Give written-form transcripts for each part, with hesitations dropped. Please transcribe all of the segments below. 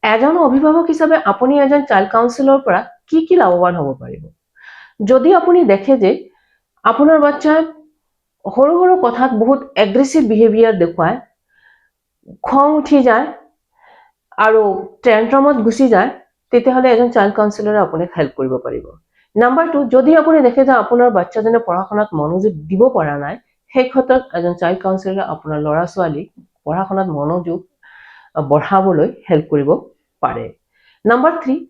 এজন অভিভাৱক হিচাপে আপুনি এজন চাইল্ড কাউন্সিলৰ পৰা কি লাভৱান হ'ব পাৰিব? যদি আপুনি দেখে যে আপোনাৰ বাচ্চাই সৰু সৰু কথাত বহুত এগ্ৰেছিভ বিহেভিয়াৰ দেখুৱায়, খং উঠি যায় আৰু টেন্ট্ৰামত গুচি যায়, তেতিয়াহ'লে এজন চাইল্ড কাউন্সিলৰে আপোনাক হেল্প কৰিব পাৰিব। নাম্বাৰ 2, যদি আপুনি দেখে যে আপোনাৰ বাচ্চাজনে পঢ়া-শুনাত মনোযোগ দিব পৰা নাই, সেই ক্ষেত্ৰত এজন চাইল্ড কাউন্সিলৰে আপোনাৰ ল'ৰা-ছোৱালীক পঢ়া-শুনাত মনোযোগ বঢ়াবলৈ হেল্প কৰিব পাৰে। নাম্বাৰ 3,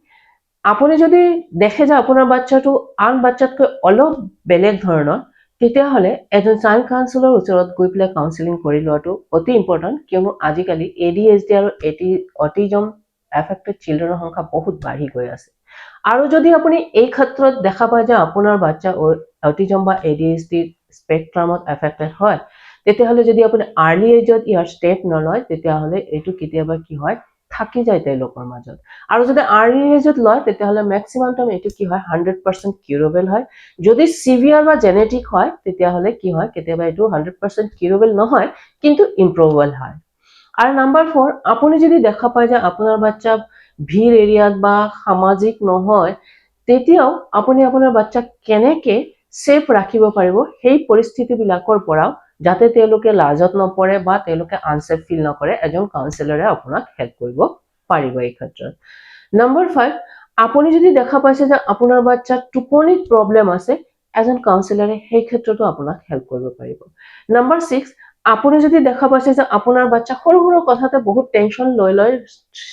আপুনি যদি দেখে যে আপোনাৰ বাচ্চাটো আন বাচ্চাতকৈ অলপ বেলেগ ধৰণৰ, তেতিয়াহ'লে এজন চাইল্ড কাউন্সিলৰ ওচৰত গৈ পেলাই কাউন্সিলিং কৰি লোৱাটো অতি ইম্পৰ্টেণ্ট, কিয়নো আজিকালি ADHD আৰু অটিজম এফেক্টেড চিলড্ৰেনৰ সংখ্যা বহুত বাঢ়ি গৈ আছে। আৰু যদি আপুনি এই ক্ষেত্ৰত দেখা পায় যে আপোনাৰ বাচ্চা অটিজম বা ADHD স্পেকট্ৰামত এফেক্টেড হয়, তেতিয়াহ'লে যদি আপুনি আৰ্লি এজত ইয়াৰ ষ্টেপ নলয়, তেতিয়াহ'লে এইটো কেতিয়াবা কি হয়, থাকি যায় তেওঁলোকৰ মাজত। আৰু যদি আৰ্লি এজত লয়, তেতিয়াহ'লে মেক্সিমাম টাইম এইটো কি হয়, 100% কিউৰেবল হয়। যদি চিভিয়াৰ বা জেনেটিক হয়, তেতিয়াহ'লে কি হয়, কেতিয়াবা এইটো 100% কিউৰেবল নহয়, কিন্তু ইম্প্ৰুভেবল হয়। আৰু নাম্বাৰ 4, আপুনি যদি দেখা পায় যে আপোনাৰ বাচ্চা ভিৰ এৰিয়াত বা সামাজিক নহয়, তেতিয়াও আপুনি আপোনাৰ বাচ্চাক কেনেকে ছেফ ৰাখিব পাৰিব সেই পৰিস্থিতিবিলাকৰ পৰাও, যাতে তেওঁলোকে লাজত নপৰে বা তেওঁলোকে আনছেফ ফিল নকৰে, এজন কাউন্সিলৰে আপোনাক হেল্প কৰিব পাৰিব এই ক্ষেত্ৰত। নাম্বাৰ 5, আপুনি যদি দেখা পাইছে যে আপোনাৰ বাচ্চাৰ টোপনিত প্ৰব্লেম আছে, এজন কাউন্সিলৰে সেই ক্ষেত্ৰতো আপোনাক হেল্প কৰিব পাৰিব। নাম্বাৰ 6, আপুনি যদি দেখা পাইছে যে আপোনাৰ বাচ্চা সৰু সৰু কথাতে বহুত টেনশ্যন লৈ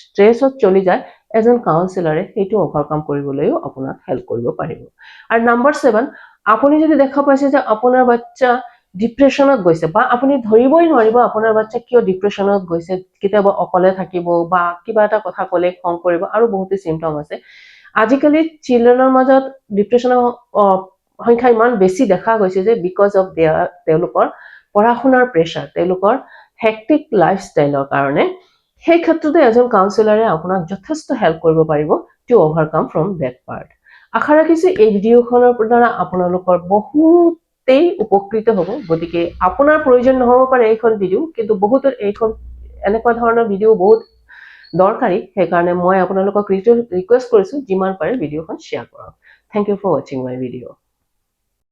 ষ্ট্ৰেছত চলি যায়, এজন কাউন্সিলৰে সেইটো অভাৰকাম কৰিবলৈও আপোনাক হেল্প কৰিব পাৰিব। আৰু নাম্বাৰ 7, আপুনি যদি দেখা পাইছে যে আপোনাৰ বাচ্চা ডিপ্ৰেশ্যনত গৈছে বা আপুনি ধৰিবই নোৱাৰিব আপোনাৰ বাচ্চা কিয় ডিপ্ৰেশ্যনত গৈছে, কেতিয়াবা অকলে থাকিব বা কিবা এটা কথা ক'লে খং কৰিব, আৰু বহুতো চিমটম আছে। আজিকালি চিলড্ৰেনৰ মাজত ডিপ্ৰেশ্যনৰ সংখ্যা ইমান বেছি দেখা গৈছে যে বিকজ অফ তেওঁলোকৰ পঢ়া-শুনাৰ প্ৰেছাৰ, তেওঁলোকৰ হেক্টিক লাইফষ্টাইলৰ কাৰণে। সেই ক্ষেত্ৰতে এজন কাউন্সিলৰে আপোনাক যথেষ্ট হেল্প কৰিব পাৰিব to overcome from that part. আশা ৰাখিছোঁ এই ভিডিঅ'খনৰ দ্বাৰা আপোনালোকৰ বহুতেই উপকৃত হ'ব। গতিকে আপোনাৰ প্ৰয়োজন নহ'ব পাৰে এইখন ভিডিঅ', কিন্তু বহুতৰ এইখন এনেকুৱা ধৰণৰ ভিডিঅ' বহুত দৰকাৰী, সেইকাৰণে মই আপোনালোকক ৰিকুৱেষ্ট কৰিছোঁ যিমান পাৰে ভিডিঅ'খন শ্বেয়াৰ কৰক। থেংক ইউ ফৰ ৱাচিং মাই ভিডিঅ'।